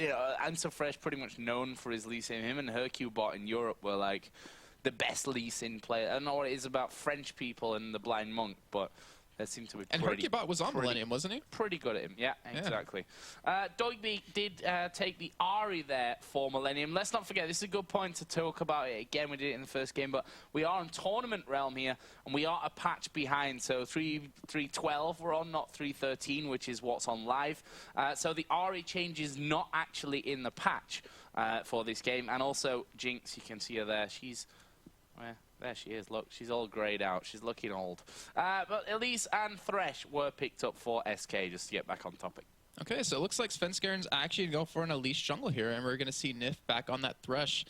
you know, Answer Fresh pretty much known for his Lee Sin. Him and Hercubot in Europe were like the best Lee Sin player. I don't know what it is about French people and the Blind Monk, but they seem to be and Hercubot was on Millenium, wasn't he? Pretty good at him, yeah, exactly. Doigby did take the Ari there for Millenium. Let's not forget, this is a good point to talk about it again. We did it in the first game, but we are in tournament realm here, and we are a patch behind. So 3.12 we're on, not 3.13, which is what's on live. So the Ari change is not actually in the patch for this game. And also, Jinx, you can see her there. She's... there she is, look, she's all greyed out, she's looking old. But Elise and Thresh were picked up for SK, just to get back on topic. Okay, so it looks like Svenskjæren's actually going to go for an Elise jungle here, and we're going to see Nif back on that Thresh.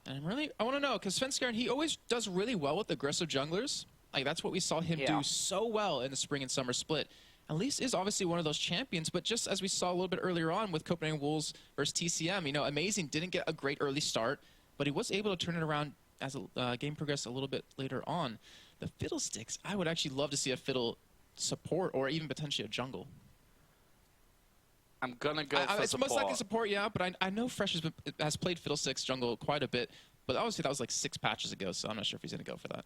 And I want to know, because Svenskjæren, he always does really well with aggressive junglers. Like, that's what we saw him do so well in the spring and summer split. Elise is obviously one of those champions, but just as we saw a little bit earlier on with Copenhagen Wolves versus TCM, you know, Amazing didn't get a great early start, but he was able to turn it around as the game progressed a little bit later on. The Fiddlesticks, I would actually love to see a Fiddle support or even potentially a jungle. I'm going to go for support. It's most likely support, yeah, but I know Fresh has played Fiddlesticks jungle quite a bit, but obviously that was like 6 patches ago, so I'm not sure if he's going to go for that.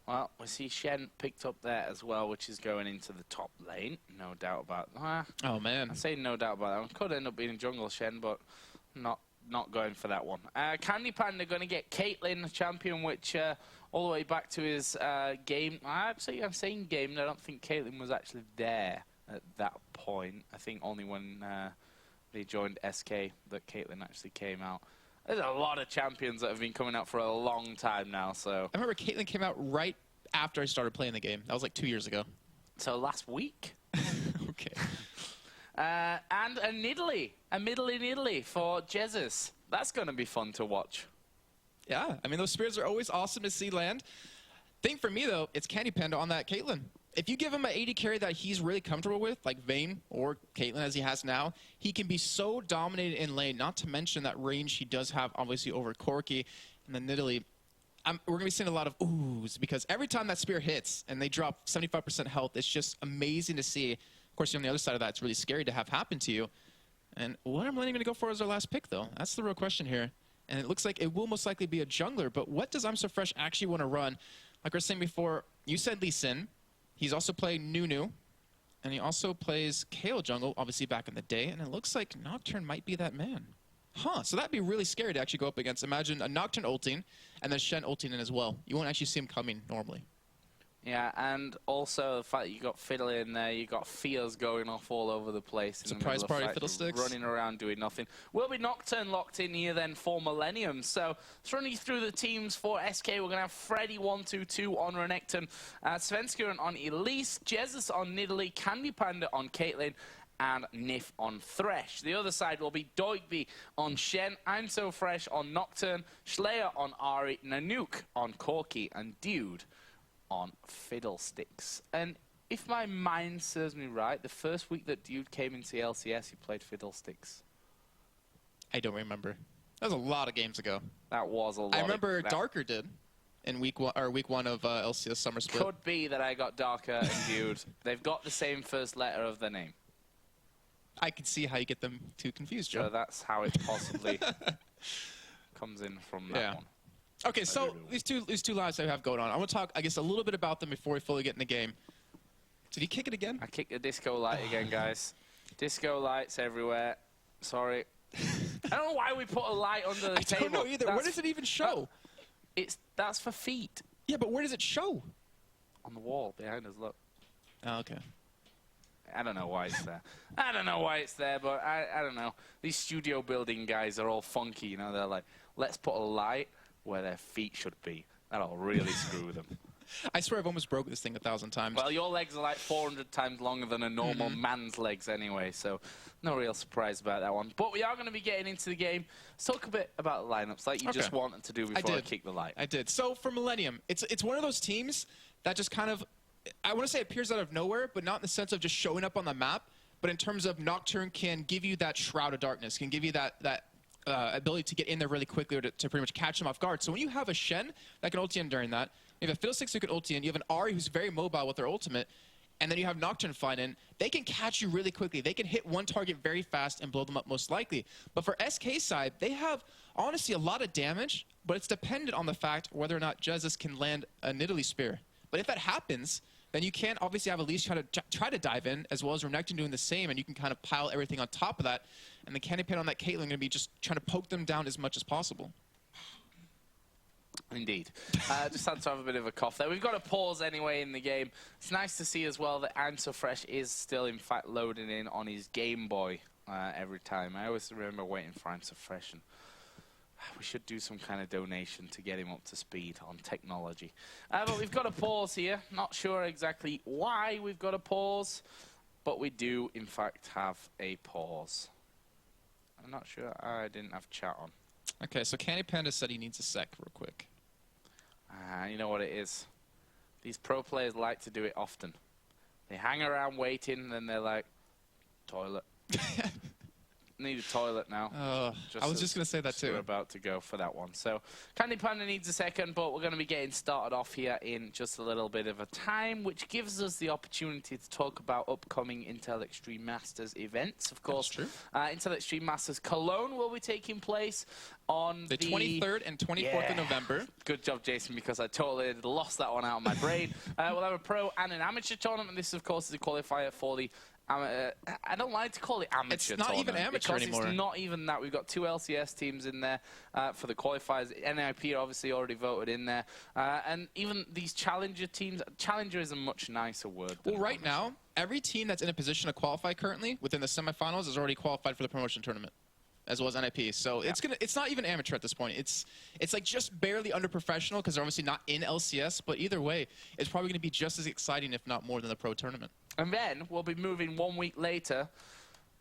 Well, we see Shen picked up there as well, which is going into the top lane. No doubt about that. Oh, man. I say no doubt about that one. Could end up being jungle Shen, but not going for that one. Candy Panda going to get Caitlyn, the champion, which all the way back to his game. I'm saying game. I don't think Caitlyn was actually there at that point. I think only when they joined SK that Caitlyn actually came out. There's a lot of champions that have been coming out for a long time now. So I remember Caitlyn came out right after I started playing the game. That was like 2 years ago. So last week. Okay. And a Nidalee, a middle in Italy for Jesus. That's going to be fun to watch. Yeah, I mean, those spears are always awesome to see land. Thing for me, though, it's Candy Panda on that Caitlyn. If you give him an AD carry that he's really comfortable with, like Vayne or Caitlyn as he has now, he can be so dominated in lane, not to mention that range he does have, obviously, over Corki and then Nidalee. We're going to be seeing a lot of oohs because every time that spear hits and they drop 75% health, it's just amazing to see. Of course, on the other side of that, it's really scary to have happen to you. And what am Millennium going to go for as our last pick, though? That's the real question here. And it looks like it will most likely be a jungler. But what does I'm So Fresh actually want to run? Like I was saying before, you said Lee Sin. He's also playing Nunu. And he also plays Kayle jungle, obviously back in the day. And it looks like Nocturne might be that man. Huh, so that'd be really scary to actually go up against. Imagine a Nocturne ulting and then Shen ulting in as well. You won't actually see him coming normally. Yeah, and also the fact that you got Fiddle in there, you got Fears going off all over the place. Surprise party Fiddlesticks. Running around doing nothing. Will be Nocturne locked in here then for Millenium. So let's run you through the teams for SK. We're going to have Freddy 122 on Renekton, Svenskjæren on Elise, Jesus on Nidalee, Candy Panda on Caitlyn, and Nif on Thresh. The other side will be Doigby on Shen, I'm So Fresh on Nocturne, Slayer on Ari, Nanook on Corki, and Dude on Fiddlesticks. And if my mind serves me right, the first week that Dude came into LCS, he played Fiddlesticks. I don't remember. That was a lot of games ago. That was a lot. I remember Darker did in week one of LCS Summer Split. Could be that I got Darker and Dude. They've got the same first letter of their name. I can see how you get them too confused, Joe. So that's how it possibly comes in from that one. Okay, so these two lives that we have going on, I want to talk, I guess, a little bit about them before we fully get in the game. Did he kick it again? I kicked the disco light again, guys. Disco lights everywhere. Sorry. I don't know why we put a light under the table. I don't know either. Where does it even show? That's for feet. Yeah, but where does it show? On the wall behind us, look. Oh, okay. I don't know why it's there. I don't know why it's there, but I don't know. These studio building guys are all funky, you know. They're like, let's put a light where their feet should be. That'll really screw them. I swear I've almost broke this thing 1,000 times. Well, your legs are like 400 times longer than a normal man's legs anyway, so no real surprise about that one. But we are going to be getting into the game. Let's talk a bit about lineups, like you just wanted to do before I kick the light. I did. So for Millenium, it's one of those teams that just kind of, I want to say appears out of nowhere, but not in the sense of just showing up on the map, but in terms of Nocturne can give you that Shroud of Darkness, can give you that ability to get in there really quickly or to pretty much catch them off guard. So when you have a Shen that can ulti in during that, you have a Fiddlesticks who can ulti in, you have an Ahri who's very mobile with their ultimate, and then you have Nocturne flying in, they can catch you really quickly. They can hit one target very fast and blow them up most likely. But for SK's side, they have, honestly, a lot of damage, but it's dependent on the fact whether or not Jesus can land a Nidalee Spear. But if that happens, then you can obviously have Elise try to dive in, as well as Renekton doing the same, and you can kind of pile everything on top of that. And the Candy Pan on that Caitlyn going to be just trying to poke them down as much as possible. Indeed. Just had to have a bit of a cough there. We've got a pause anyway in the game. It's nice to see as well that I'm So Fresh is still, in fact, loading in on his Game Boy every time. I always remember waiting for I'm So Fresh, and we should do some kind of donation to get him up to speed on technology. But we've got a pause here. Not sure exactly why we've got a pause, but we do, in fact, have a pause. I'm not sure. I didn't have chat on. Okay, so Candy Panda said he needs a sec real quick. You know what it is? These pro players like to do it often. They hang around waiting, and then they're like, toilet. Need a toilet now. I was just going to say that too. We're about to go for that one. So Candy Panda needs a second, but we're going to be getting started off here in just a little bit of a time, which gives us the opportunity to talk about upcoming Intel Extreme Masters events. Of course, Intel Extreme Masters Cologne will be taking place on the 23rd and 24th of November. Good job, Jason, because I totally lost that one out of my brain. We'll have a pro and an amateur tournament. This, of course, is a qualifier for the I don't like to call it amateur. It's not even amateur anymore. It's not even that. We've got 2 LCS teams in there for the qualifiers. NIP obviously already voted in there. And even these challenger teams, challenger is a much nicer word. Well, right now, every team that's in a position to qualify currently within the semifinals is already qualified for the promotion tournament, as well as NIP. So it's not even amateur at this point. It's like just barely under professional because they're obviously not in LCS. But either way, it's probably going to be just as exciting, if not more, than the pro tournament. And then we'll be moving 1 week later,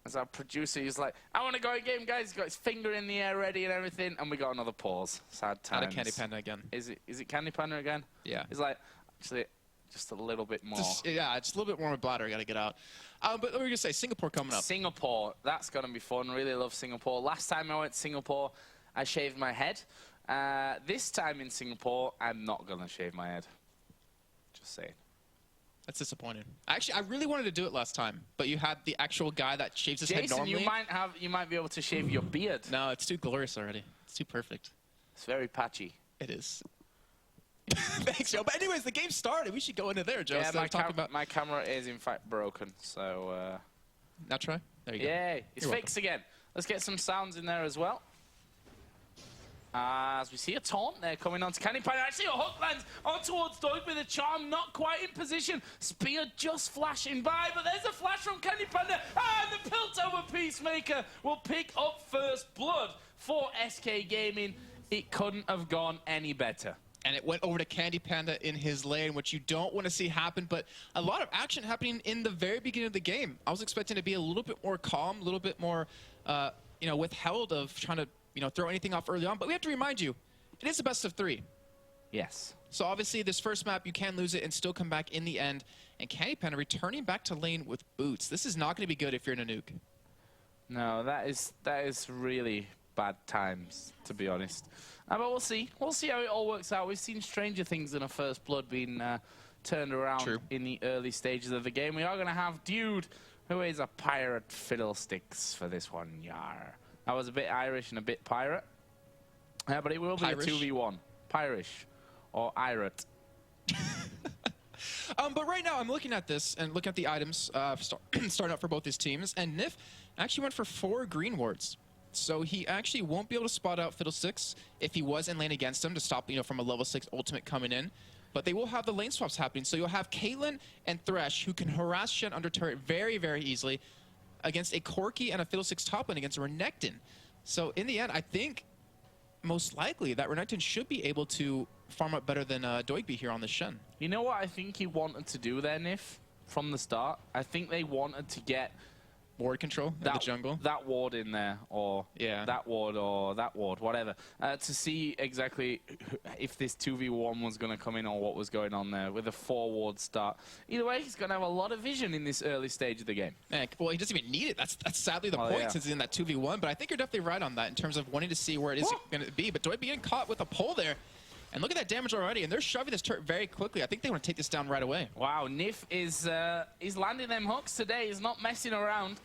as our producer is like, I want to go in game, guys. He's got his finger in the air ready and everything. And we got another pause. Sad times. Out of Candy Panda again. Is it Candy Panda again? Yeah. He's like, actually, just a little bit more. Just a little bit more of a bladder. Got to get out. But what were you going to say? Singapore coming up. Singapore. That's going to be fun. Really love Singapore. Last time I went to Singapore, I shaved my head. This time in Singapore, I'm not going to shave my head. Just saying. That's disappointing. Actually, I really wanted to do it last time, but you had the actual guy that shaves his head normally. Jason, you might be able to shave your beard. No, it's too glorious already. It's too perfect. It's very patchy. It is. Thanks, Joe. But anyways, the game started. We should go into there, Joe. Yeah, my camera is in fact broken, so... Now try. There you go. Yay. It's fixed again. Let's get some sounds in there as well. As we see a taunt there coming on to Candy Panda. Actually, a hook lands on towards Doig with a charm, not quite in position. Spear just flashing by, but there's a flash from Candy Panda. And the Pilt over Peacemaker will pick up first blood for SK Gaming. It couldn't have gone any better. And it went over to Candy Panda in his lane, which you don't want to see happen, but a lot of action happening in the very beginning of the game. I was expecting to be a little bit more calm, a little bit more, withheld of trying to, throw anything off early on. But we have to remind you, it is a best of 3. Yes. So obviously, this first map, you can lose it and still come back in the end. And Candy Panda returning back to lane with boots. This is not going to be good if you're in a nuke. No, that is really bad times, to be honest. But we'll see. We'll see how it all works out. We've seen stranger things than a first blood being turned around in the early stages of the game. We are going to have Dude, who is a pirate fiddlesticks for this one. Yar. That was a bit Irish and a bit pirate. But it will be a 2v1. Pirish. Or Irate. But right now, I'm looking at this and looking at the items starting out for both his teams. And Nif actually went for 4 green wards. So he actually won't be able to spot out Fiddlesticks if he was in lane against him to stop, from a level 6 ultimate coming in. But they will have the lane swaps happening. So you'll have Caitlyn and Thresh, who can harass Shen under turret very, very easily against a Corki and a Fiddlesticks top lane against a Renekton. So in the end, I think most likely that Renekton should be able to farm up better than Doigby here on the Shen. You know what I think he wanted to do there, Nif, from the start? I think they wanted to get ward control in the jungle. That ward in there, or that ward, whatever. To see exactly if this 2v1 was going to come in or what was going on there with a 4-ward start. Either way, he's going to have a lot of vision in this early stage of the game. Well, he doesn't even need it. That's sadly the point since he's in that 2v1. But I think you're definitely right on that in terms of wanting to see where it is going to be. But Doig being caught with a pole there. And look at that damage already, and they're shoving this turret very quickly. I think they want to take this down right away. Wow, Nif is landing them hooks today. He's not messing around.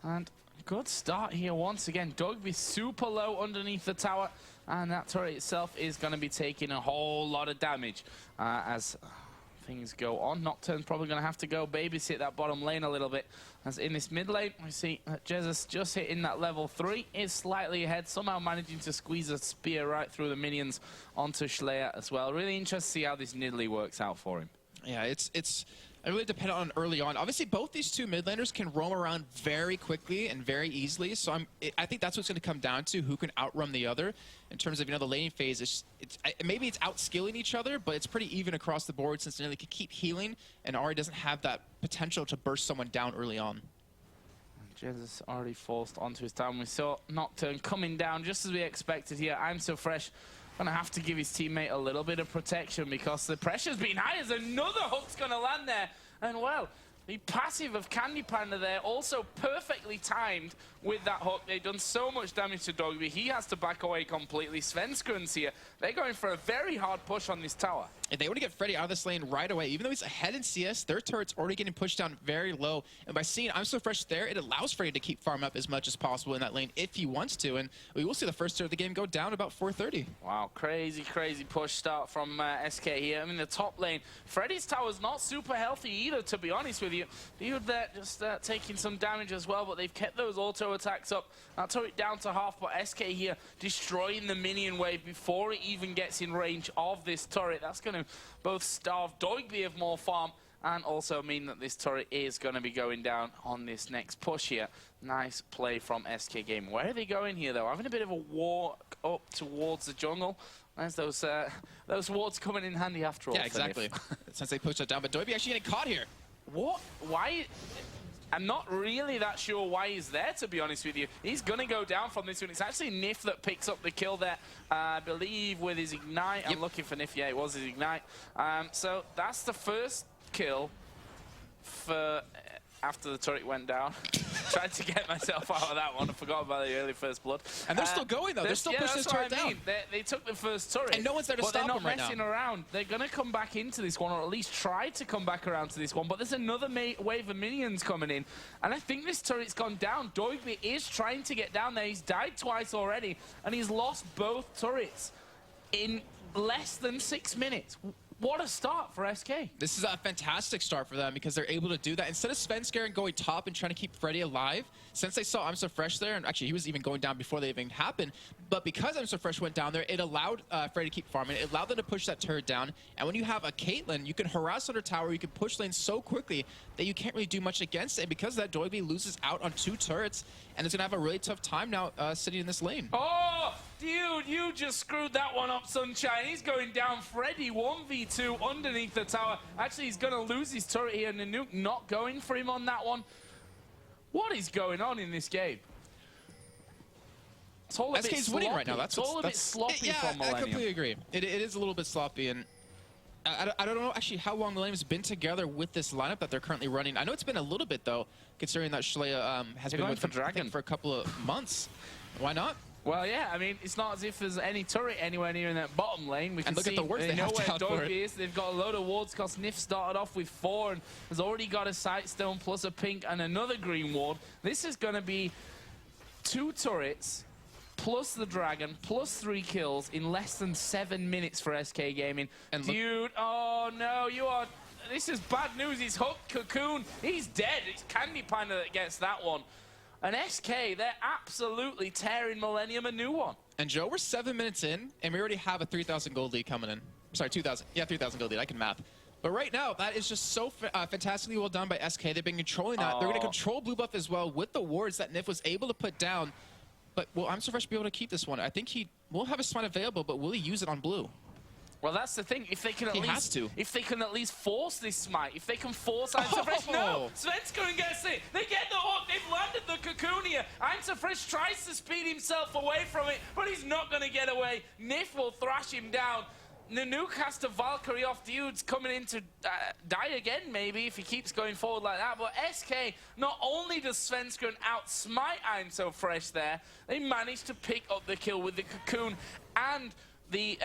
And good start here once again. Dogby super low underneath the tower, and that turret itself is going to be taking a whole lot of damage as things go on. Nocturne's probably going to have to go babysit that bottom lane a little bit. As in this mid lane, we see that Jesus just hitting that level 3, is slightly ahead, somehow managing to squeeze a spear right through the minions onto Schleyer as well. Really interested to see how this Nidalee works out for him. Yeah, it's really dependent on early on. Obviously, both these two mid laners can roam around very quickly and very easily. So I think that's what's going to come down to, who can outrun the other in terms of, you know, the laning phase. Maybe it's outskilling each other, but it's pretty even across the board since they can keep healing, and Ahri doesn't have that potential to burst someone down early on. Jesus already forced onto his town. We saw Nocturne coming down just as we expected here. I'm So Fresh going to have to give his teammate a little bit of protection because the pressure's been high as another hook's going to land there. And well, the passive of Candy Panda there also perfectly timed with that hook. They've done so much damage to Dogby. He has to back away completely. Svenskruns here, they're going for a very hard push on this tower. And they want to get Freddy out of this lane right away. Even though he's ahead in CS, their turret's already getting pushed down very low. And by seeing I'm So Fresh there, it allows Freddy to keep farm up as much as possible in that lane if he wants to. And we will see the first turret of the game go down about 430. Wow, crazy, crazy push start from SK here. I mean, the top lane, Freddy's tower's not super healthy either, to be honest with you. Dude there just taking some damage as well, but they've kept those auto attacks up. That turret down to half, but SK here destroying the minion wave before it even gets in range of this turret. That's going to both starve Dogby of more farm and also mean that this turret is going to be going down on this next push here. Nice play from SK Game. Where are they going here, though? Having a bit of a walk up towards the jungle. There's those wards coming in handy after all. Yeah, exactly. Since they pushed it down, but Dogby actually getting caught here. What? Why? I'm not really that sure why he's there, to be honest with you. He's going to go down from this one. It's actually Nif that picks up the kill there, I believe, with his Ignite. Yep. I'm looking for Nif. Yeah, it was his Ignite. So that's the first kill for after the turret went down. Tried to get myself out of that one. I forgot about the early first blood. And they're still going, though. They're still pushing this turret down. They took the first turret. And no one's there to stop them right now. But they're not messing around. They're going to come back into this one, or at least try to come back around to this one. But there's another wave of minions coming in. And I think this turret's gone down. Dogby is trying to get down there. He's died twice already. And he's lost both turrets in less than 6 minutes. What a start for SK. This is a fantastic start for them because they're able to do that. Instead of Svenskruns going top and trying to keep Freddy alive, since they saw I'm So Fresh there, and actually he was even going down before they even happened, but because I'm So Fresh went down there, it allowed Freddy to keep farming. It allowed them to push that turret down. And when you have a Caitlyn, you can harass under tower, you can push lanes so quickly that you can't really do much against it. And because of that, Dogby loses out on 2 turrets and is going to have a really tough time now sitting in this lane. Oh, dude, you just screwed that one up, Sunshine. He's going down Freddy 1v2 underneath the tower. Actually, he's going to lose his turret here. Nanook not going for him on that one. What is going on in this game? It's all a bit sloppy. Winning right now. That's all a bit sloppy from Millenium. I completely agree. It is a little bit sloppy, and I don't know actually how long Millennium's been together with this lineup that they're currently running. I know it's been a little bit, though, considering that Schleyer has been with them for a couple of months. Why not? Well, yeah, I mean, it's not as if there's any turret anywhere near in that bottom lane. We can look see at the wards they know have where Dogby is. They've got a load of wards because Nif started off with 4 and has already got a sight stone plus a pink and another green ward. This is going to be 2 turrets plus the dragon plus 3 kills in less than 7 minutes for SK Gaming. And dude, oh no, you are... This is bad news. He's hooked Cocoon. He's dead. It's Candy Panda that gets that one. And SK, they're absolutely tearing Millenium a new one. And Joe, we're 7 minutes in, and we already have a 3,000 gold lead coming in. Sorry, 2,000. Yeah, 3,000 gold lead. I can math. But right now, that is just so fantastically well done by SK. They've been controlling that. They're going to control blue buff as well with the wards that Nif was able to put down. But will I'm So Fresh be able to keep this one? I think he will have a smite available, but will he use it on blue? Well, that's the thing. If they can at least force this smite, if they can force I'm So Fresh, no, Svenskruns gets it. They get the hook. They've landed the cocoon here. I'm So Fresh tries to speed himself away from it, but he's not going to get away. Nif will thrash him down. Nanook has to Valkyrie off. Dude's coming in to die again, maybe, if he keeps going forward like that. But SK, not only does Svenskruns outsmite I'm So Fresh there, they managed to pick up the kill with the cocoon and the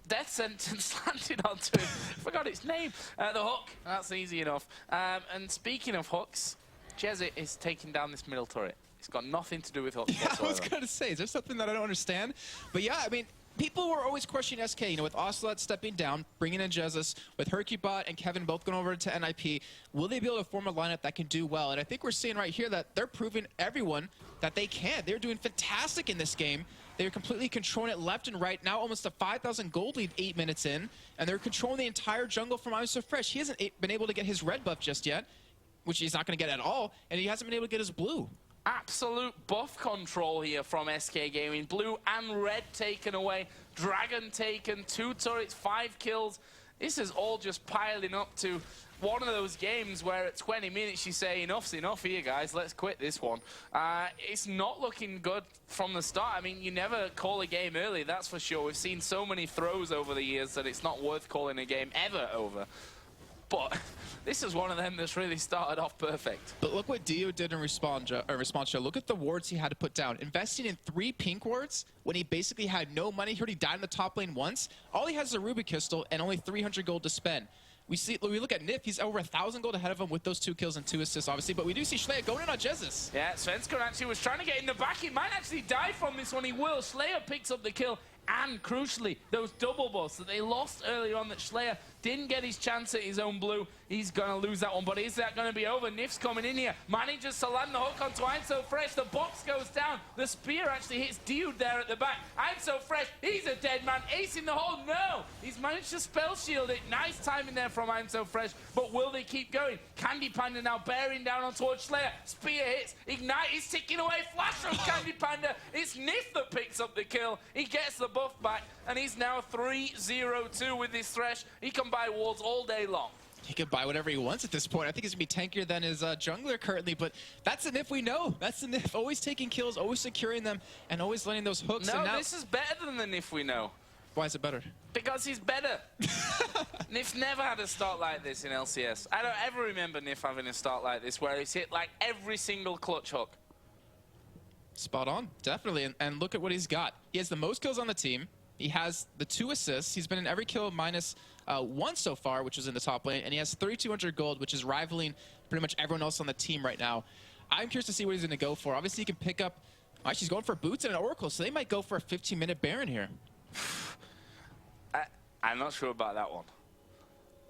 death sentence landed onto him. Forgot its name. The hook. That's easy enough. And speaking of hooks, Jezza is taking down this middle turret. It's got nothing to do with hooks whatsoever. I was going to say, is there something that I don't understand? But yeah, I mean, people were always questioning SK, you know, with Ocelot stepping down, bringing in Jesus, with Hercubot and Kevin both going over to NIP. Will they be able to form a lineup that can do well? And I think we're seeing right here that they're proving everyone that they can. They're doing fantastic in this game. They're completely controlling it left and right. Now almost a 5,000 gold lead 8 minutes in. And they're controlling the entire jungle from I'm So Fresh. He hasn't been able to get his red buff just yet, which he's not going to get at all. And he hasn't been able to get his blue. Absolute buff control here from SK Gaming. Blue and red taken away. Dragon taken. 2 turrets, 5 kills. This is all just piling up to one of those games where at 20 minutes you say, enough's enough here, guys. Let's quit this one. It's not looking good from the start. I mean, you never call a game early, that's for sure. We've seen so many throws over the years that it's not worth calling a game ever over. But this is one of them that's really started off perfect. But look what Dio did in response show. Look at the wards he had to put down. Investing in 3 pink wards when he basically had no money. He already died in the top lane once. All he has is a Ruby Crystal and only 300 gold to spend. We look at Nif, he's over 1,000 gold ahead of him with those 2 kills and 2 assists, obviously. But we do see Schleyer going in on Jesus. Yeah, Svenskar actually was trying to get in the back. He might actually die from this one. He will. Schleyer picks up the kill. And crucially, those double buffs that they lost earlier on that Schleyer didn't get his chance at his own blue. He's going to lose that one, but is that going to be over? Nif's coming in here. Manages to land the hook onto I'm So Fresh. The box goes down. The spear actually hits Dude there at the back. I'm So Fresh. He's a dead man. Ace in the hole. No! He's managed to spell shield it. Nice timing there from I'm So Fresh, but will they keep going? Candy Panda now bearing down on towards Schleyer. Spear hits. Ignite is ticking away. Flash from Candy Panda. It's Nif that picks up the kill. He gets the buff back, and he's now 3-0-2 with this Thresh. He can buy wards all day long. He could buy whatever he wants at this point. I think he's going to be tankier than his jungler currently, but that's the Nif we know. That's the Nif. Always taking kills, always securing them, and always letting those hooks. No, and now this is better than the Nif we know. Why is it better? Because he's better. Nif never had a start like this in LCS. I don't ever remember Nif having a start like this where he's hit like every single clutch hook. Spot on, definitely. And look at what he's got. He has the most kills on the team. He has the 2 assists. He's been in every kill minus 1 so far, which was in the top lane. And he has 3,200 gold, which is rivaling pretty much everyone else on the team right now. I'm curious to see what he's going to go for. Obviously, he can pick up... Actually, he's going for boots and an Oracle, so they might go for a 15-minute Baron here. I'm not sure about that one.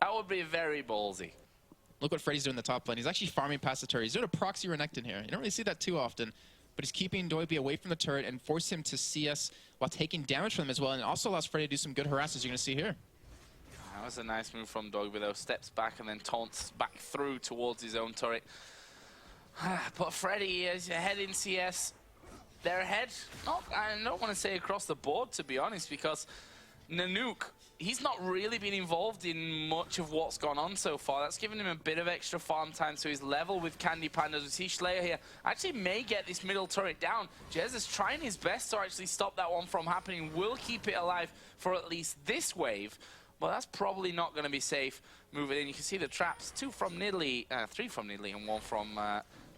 That would be very ballsy. Look what Freddy's doing in the top lane. He's actually farming past the turret. He's doing a proxy Renekton here. You don't really see that too often. But he's keeping Doiby away from the turret and force him to CS while taking damage from him as well. And it also allows Freddy to do some good harass, as you're going to see here. That was a nice move from Doiby, though. Steps back and then taunts back through towards his own turret. But Freddy is ahead in CS. They're ahead. I don't want to say across the board, to be honest, because Nanook, he's not really been involved in much of what's gone on so far. That's given him a bit of extra farm time, so he's level with Candy Pandas. We see Schleyer here actually may get this middle turret down. Jez is trying his best to actually stop that one from happening. Will keep it alive for at least this wave, but that's probably not going to be safe moving in. You can see the traps, 2 from Nidalee, 3 from Nidalee and 1 from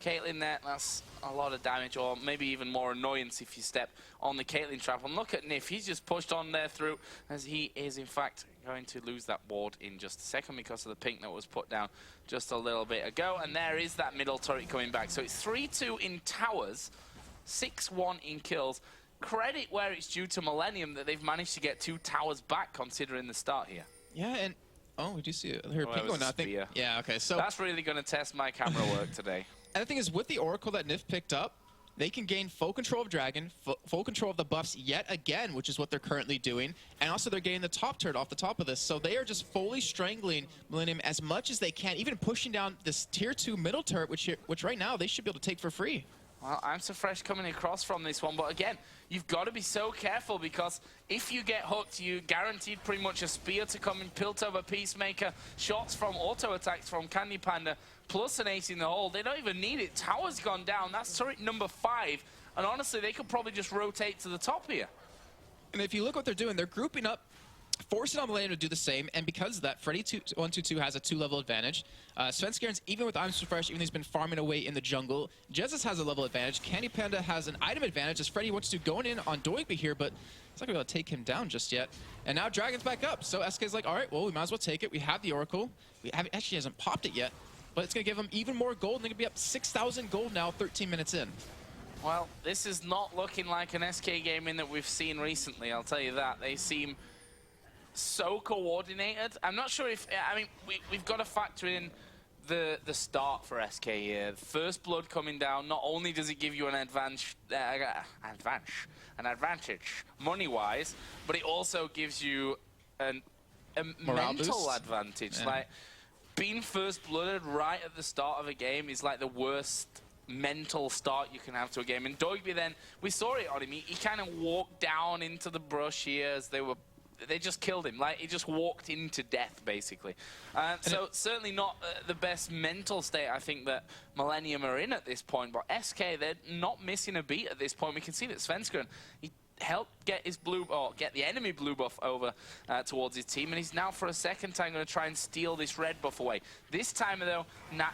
Caitlyn there. That's a lot of damage, or maybe even more annoyance if you step on the Caitlyn trap. And look at Nif, he's just pushed on there through, as he is in fact going to lose that ward in just a second because of the pink that was put down just a little bit ago. And there is that middle turret coming back. So it's 3-2 in towers, 6-1 in kills. Credit where it's due to Millenium that they've managed to get 2 towers back considering the start here. Yeah, and oh, we do see it. Her pink going out. Yeah, okay. So that's really going to test my camera work today. And the thing is, with the Oracle that Nif picked up, they can gain full control of Dragon, full control of the buffs yet again, which is what they're currently doing. And also they're getting the top turret off the top of this. So they are just fully strangling Millenium as much as they can, even pushing down this tier 2 middle turret, which right now they should be able to take for free. Well, I'm So Fresh coming across from this one, but again, you've got to be so careful because if you get hooked, you guaranteed pretty much a spear to come in, Piltover, Peacemaker, shots from auto attacks from Candy Panda, plus an ace in the hole. They don't even need it. Tower's gone down. That's turret number 5, and honestly, they could probably just rotate to the top here. And if you look what they're doing, they're grouping up forcing on Millenium to do the same, and because of that, Freddy122 has a 2-level advantage. Svenskeren, even with I'm So Fresh, even though he's been farming away in the jungle, Jesus has a level advantage. Candy Panda has an item advantage as Freddy122 going in on Doigby here, but it's not going to be able to take him down just yet. And now Dragon's back up, so SK's like, all right, well, we might as well take it. We have the Oracle. Actually hasn't popped it yet, but it's going to give him even more gold, and they're going to be up 6,000 gold now, 13 minutes in. Well, this is not looking like an SK gaming that we've seen recently, I'll tell you that. They seem so coordinated. I'm not sure if, I mean, we've got to factor in the start for SK here. First blood coming down, not only does it give you an advantage money-wise, but it also gives you a mental advantage. Yeah. Like, being first blooded right at the start of a game is like the worst mental start you can have to a game. And Doigby then, we saw it on him. He kind of walked down into the brush here as they just killed him. Like, he just walked into death, basically. So certainly not the best mental state, I think, that Millenium are in at this point. But SK, they're not missing a beat at this point. We can see that Svenskeren, he helped get his get the enemy blue buff over towards his team, and he's now for a second time going to try and steal this red buff away. This time though,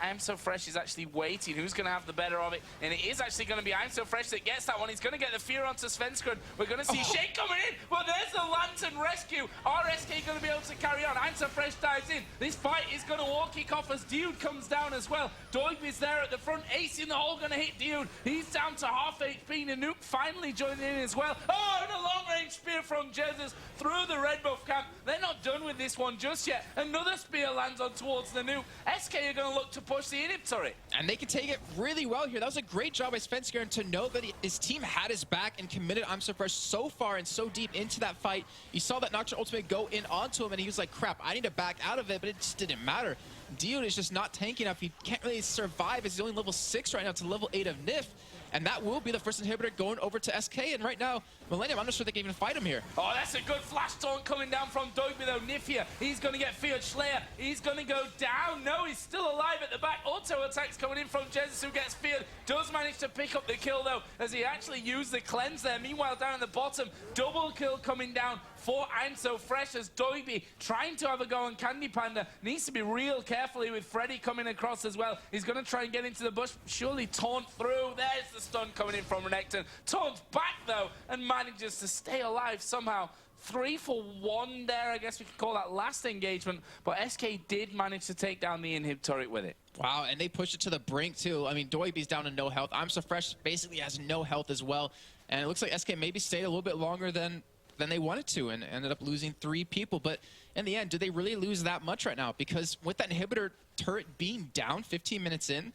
I'm So Fresh is actually waiting. Who's going to have the better of it? And it is actually going to be I'm So Fresh that gets that one. He's going to get the fear onto Svenskeren. We're going to see Shake coming in, but there's the Lantern rescue. Are SK going to be able to carry on? I'm So Fresh dives in. This fight is going to all kick off as Dude comes down as well. Doigby's there at the front. Ace in the hole going to hit Dude. He's down to half HP. Nanook finally joining in as well. Oh, and a long-range spear from Jesus through the red buff camp. They're not done with this one just yet. Another spear lands on towards Nanook. SK are going to look to push the inhib turret. And they can take it really well here. That was a great job by Svenskeren to know that his team had his back and committed I'm So Fresh so far and so deep into that fight. You saw that Nocturne ultimate go in onto him, and he was like, crap, I need to back out of it, but it just didn't matter. Dude is just not tanky enough. He can't really survive as he's only level 6 right now to level 8 of NIF. And that will be the first inhibitor going over to SK. And right now, Millenium, I'm not sure they can even fight him here. Oh, that's a good flash taunt coming down from Doigby, though. Nif here, he's going to get feared. Slayer, he's going to go down. No, he's still alive at the back. Auto attacks coming in from Jesus, who gets feared. Does manage to pick up the kill, though, as he actually used the cleanse there. Meanwhile, down at the bottom, double kill coming down for I'm So Fresh as Doigby trying to have a go on Candy Panda. Needs to be real carefully with Freddy coming across as well. He's going to try and get into the bush. Surely taunt through. There's the stun coming in from Renekton. Taunts back, though, and manages to stay alive somehow. 3 for 1 there, I guess we could call that last engagement. But SK did manage to take down the inhib turret with it. Wow, and they pushed it to the brink, too. I mean, Doigby's down to no health. I'm So Fresh basically has no health as well. And it looks like SK maybe stayed a little bit longer than they wanted to and ended up losing 3 people. But in the end, did they really lose that much right now? Because with that inhibitor turret being down 15 minutes in,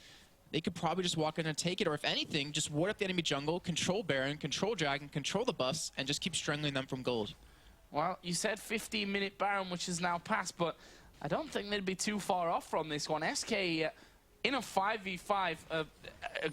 they could probably just walk in and take it, or if anything, just ward up the enemy jungle, control Baron, control Dragon, control the buffs, and just keep strangling them from gold. Well, you said 15-minute Baron, which is now passed, but I don't think they'd be too far off from this one. SK in a 5v5 are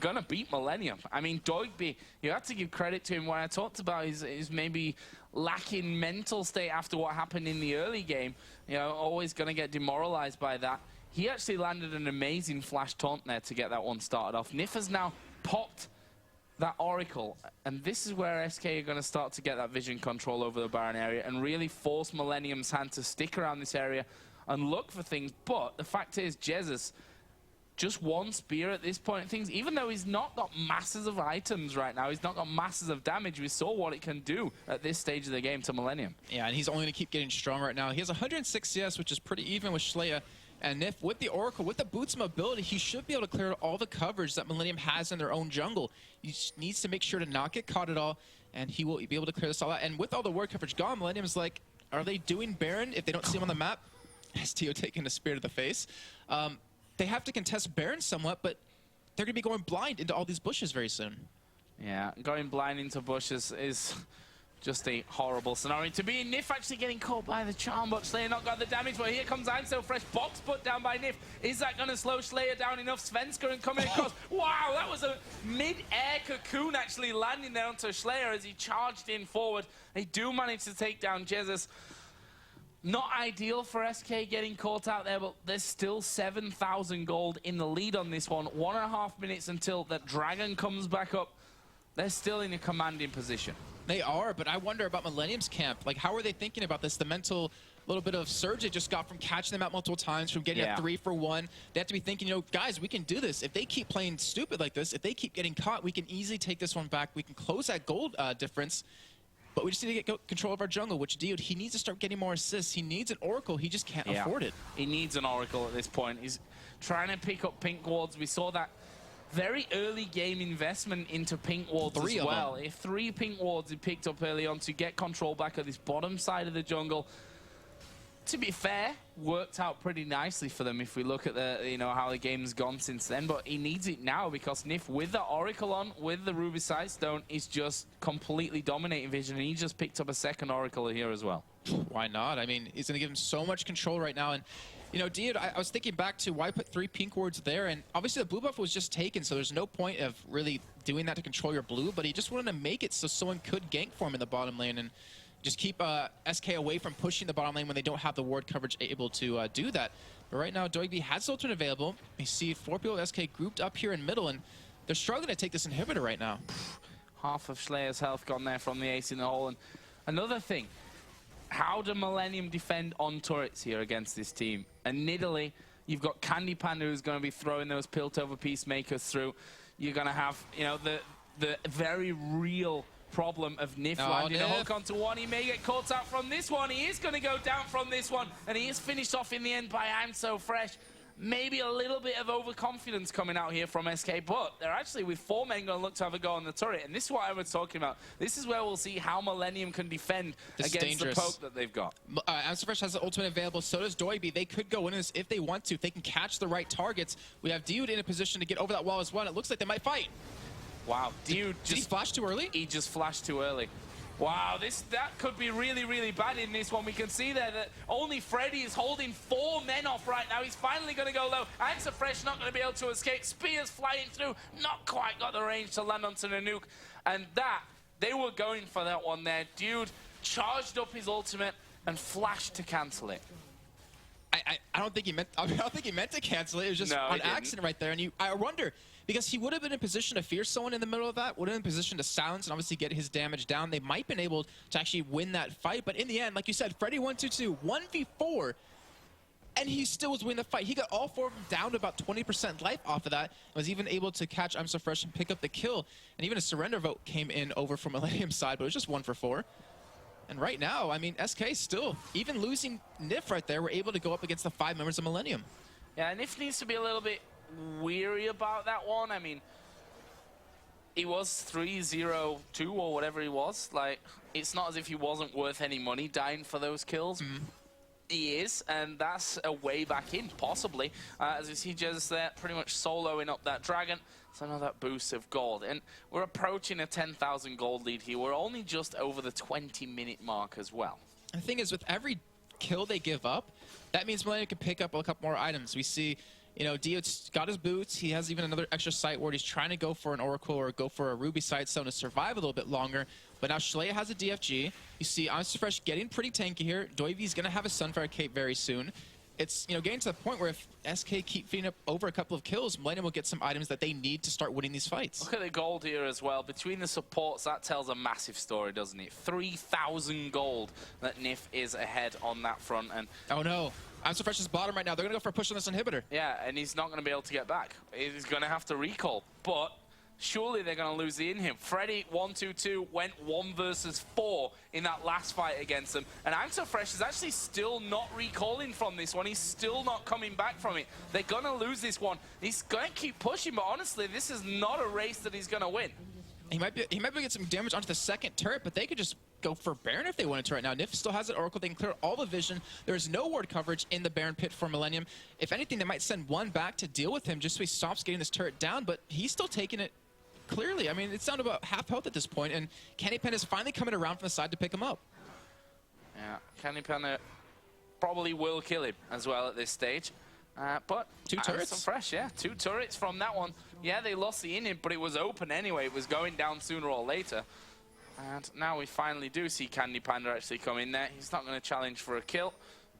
going to beat Millenium. I mean, Doigby, you have to give credit to him. What I talked about is maybe lacking mental state after what happened in the early game. You know, always going to get demoralized by that. He actually landed an amazing flash taunt there to get that one started off. Nif has now popped that Oracle, and this is where SK are going to start to get that vision control over the Baron area and really force Millenium's hand to stick around this area and look for things. But the fact is, Jesus, just one spear at this point in things, even though he's not got masses of items right now, he's not got masses of damage, we saw what it can do at this stage of the game to Millenium. Yeah, and he's only going to keep getting strong right now. He has 106 CS, which is pretty even with Slayer. And Nif, with the Oracle, with the Boots mobility, he should be able to clear all the coverage that Millenium has in their own jungle. He just needs to make sure to not get caught at all, and he will be able to clear this all out. And with all the ward coverage gone, Millenium's like, are they doing Baron if they don't see him on the map? Has Tio taken a spear to the face? They have to contest Baron somewhat, but they're going to be going blind into all these bushes very soon. Yeah, going blind into bushes is just a horrible scenario to be in. Nif actually getting caught by the charm, but Slayer not got the damage. But here comes I'm So Fresh. Box put down by Nif. Is that going to slow Slayer down enough? Svenskeren coming across. Wow, that was a mid-air cocoon actually landing there onto Slayer as he charged in forward. They do manage to take down Jesus. Not ideal for SK getting caught out there, but there's still 7,000 gold in the lead on this one. 1.5 minutes until the Dragon comes back up. they're still in a commanding position. They are, but I wonder about Millenium's camp. Like, how are they thinking about this? The mental little bit of surge they just got from catching them out multiple times, from getting a 3-for-1. They have to be thinking, you know, guys, we can do this. If they keep playing stupid like this, if they keep getting caught, we can easily take this one back. We can close that gold difference. But we just need to get control of our jungle, which, dude, he needs to start getting more assists. He needs an Oracle. He just can't afford it. He needs an Oracle at this point. He's trying to pick up pink wards. We saw that very early game investment into pink wards as well. 3 pink wards he picked up early on to get control back at this bottom side of the jungle. To be fair, worked out pretty nicely for them if we look at the, you know, how the game's gone since then. But he needs it now because Nif, with the Oracle on, with the Ruby Sightstone, is just completely dominating Vision, and he just picked up a second Oracle here as well. Why not? I mean, he's going to give him so much control right now. And, you know, Diod, I was thinking back to why put 3 pink wards there, and obviously the blue buff was just taken, so there's no point of really doing that to control your blue, but he just wanted to make it so someone could gank for him in the bottom lane and just keep SK away from pushing the bottom lane when they don't have the ward coverage able to do that. But right now, Doigby has the ultimate available. You see 4 people of SK grouped up here in middle, and they're struggling to take this inhibitor right now. Half of Slayer's health gone there from the ace in the hole. And another thing, how do Millenium defend on turrets here against this team? And Nidalee, you've got Candy Panda who's going to be throwing those Piltover Peacemakers through. You're going to have, you know, the very real problem of Nif landing a hook onto one. He may get caught out from this one. He is going to go down from this one, and he is finished off in the end by I'm So Fresh. Maybe a little bit of overconfidence coming out here from SK, but they're actually, with 4 men, going to look to have a go on the turret, and this is what I was talking about. This is where we'll see how Millenium can defend against the poke that they've got. I'm So Fresh has the ultimate available, so does Doigby. They could go in this if they want to, if they can catch the right targets. We have Diod in a position to get over that wall as well, and it looks like they might fight. Wow, Diod did he flash too early? He just flashed too early. Wow, that could be really, really bad in this one. We can see there that only Freddy is holding 4 men off right now. He's finally going to go low. I'm So Fresh not going to be able to escape. Spears flying through, not quite got the range to land onto the nuke. And that, they were going for that one there. Dude charged up his ultimate and flashed to cancel it. I don't think he meant. I don't think he meant to cancel it. It was just on accident right there. And I wonder, because he would have been in position to fear someone in the middle of that, would have been in position to silence and obviously get his damage down. They might have been able to actually win that fight. But in the end, like you said, Freddy 1-2-2, 1v4, and he still was winning the fight. He got all 4 of them down to about 20% life off of that, and was even able to catch I'm So Fresh and pick up the kill. And even a surrender vote came in over from Millenium's side, but it was just 1 for 4. And right now, I mean, SK still, even losing Nif right there, we're able to go up against the 5 members of Millenium. Yeah, Nif needs to be a little bit weary about that one. I mean, he was 3-0-2 or whatever he was. Like, it's not as if he wasn't worth any money dying for those kills. He is, and that's a way back in, possibly. As you see Jez there, pretty much soloing up that dragon. So another boost of gold. And we're approaching a 10,000 gold lead here. We're only just over the 20-minute mark as well. The thing is, with every kill they give up, that means Millenium can pick up a couple more items. We see, you know, Diod's got his boots. He has even another extra sight ward. He's trying to go for an Oracle or go for a Ruby Sightstone to survive a little bit longer. But now Shlaya has a DFG. You see I'm So Fresh getting pretty tanky here. Doivy's going to have a Sunfire Cape very soon. It's, you know, getting to the point where if SK keep feeding up over a couple of kills, Millenium will get some items that they need to start winning these fights. Look at the gold here as well. Between the supports, that tells a massive story, doesn't it? 3,000 gold that Nif is ahead on that front. And oh no, I'm So Fresh is bottom right now. They're going to go for a push on this inhibitor. Yeah, and he's not going to be able to get back. He's going to have to recall. But surely they're going to lose the in him. Freddy 1-2-2 went 1 versus 4 in that last fight against them. And I'm So Fresh is actually still not recalling from this one. He's still not coming back from it. They're going to lose this one. He's going to keep pushing, but honestly, this is not a race that he's going to win. He might be able to get some damage onto the second turret, but they could just go for Baron if they wanted to right now. Nif still has an Oracle. They can clear all the vision. There's no ward coverage in the Baron pit for Millenium. If anything, they might send one back to deal with him just so he stops getting this turret down, but he's still taking it clearly. I mean, it's down to about half health at this point, and Candy Pen is finally coming around from the side to pick him up. Yeah, Candy Pen probably will kill him as well at this stage. But 2 turrets. Some fresh, yeah. 2 turrets from that one. Yeah, they lost the inhib, but it was open anyway. It was going down sooner or later. And now we finally do see Candy Panda actually come in there. He's not going to challenge for a kill.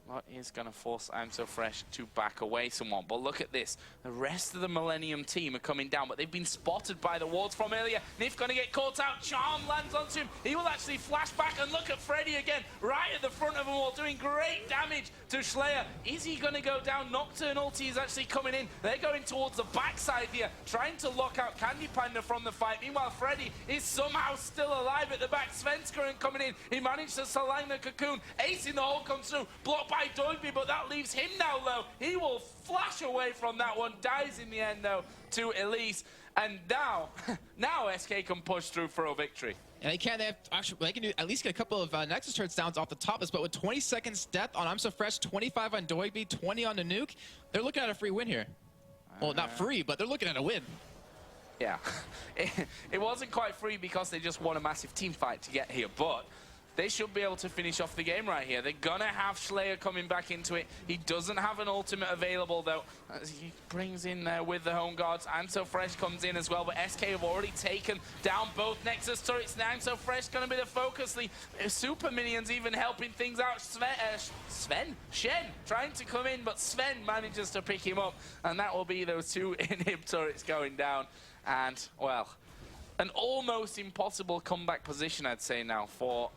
What is going to force I'm So Fresh to back away somewhat. But look at this. The rest of the Millenium team are coming down, but they've been spotted by the wards from earlier. Nif going to get caught out. Charm lands onto him. He will actually flash back, and look at Freddy again, right at the front of them all, doing great damage to Slayer. Is he going to go down? Nocturne ulti is actually coming in. They're going towards the backside here, trying to lock out Candy Panda from the fight. Meanwhile, Freddy is somehow still alive at the back. Sven's current coming in. He managed to select the cocoon. Ace in the hole comes through. Blocked by Doigby, but that leaves him now low. He will flash away from that one. Dies in the end, though, to Elise. And now, SK can push through for a victory. And they can at least get a couple of Nexus turrets downs off the top, but with 20 seconds death on I'm So Fresh, 25 on Doigby, 20 on the nuke, they're looking at a free win here. Well, not free, but they're looking at a win. Yeah. It wasn't quite free because they just won a massive team fight to get here, but they should be able to finish off the game right here. They're gonna have Slayer coming back into it. He doesn't have an ultimate available, though, as he brings in there with the home guards. I'm So Fresh comes in as well, but SK have already taken down both Nexus turrets. Now I'm So Fresh gonna be the focus. The super minions even helping things out. Shen trying to come in, but Sven manages to pick him up, and that will be those two inhib turrets going down. And, well, an almost impossible comeback position, I'd say now, for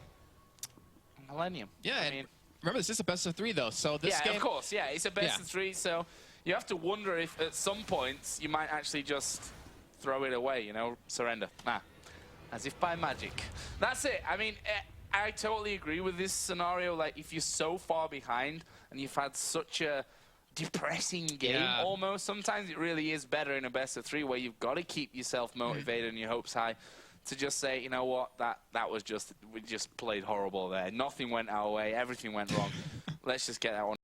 Millenium. Yeah, I mean, remember, this is a best of 3, though, so this game... of course, yeah, it's a best of 3, so you have to wonder if at some points you might actually just throw it away, you know, surrender. Nah, as if by magic. That's it. I mean, I totally agree with this scenario. Like, if you're so far behind and you've had such a depressing game, almost, sometimes it really is better in a best of 3 where you've got to keep yourself motivated and your hopes high. To just say, you know what, that was just, we just played horrible there. Nothing went our way, everything went wrong. Let's just get that one.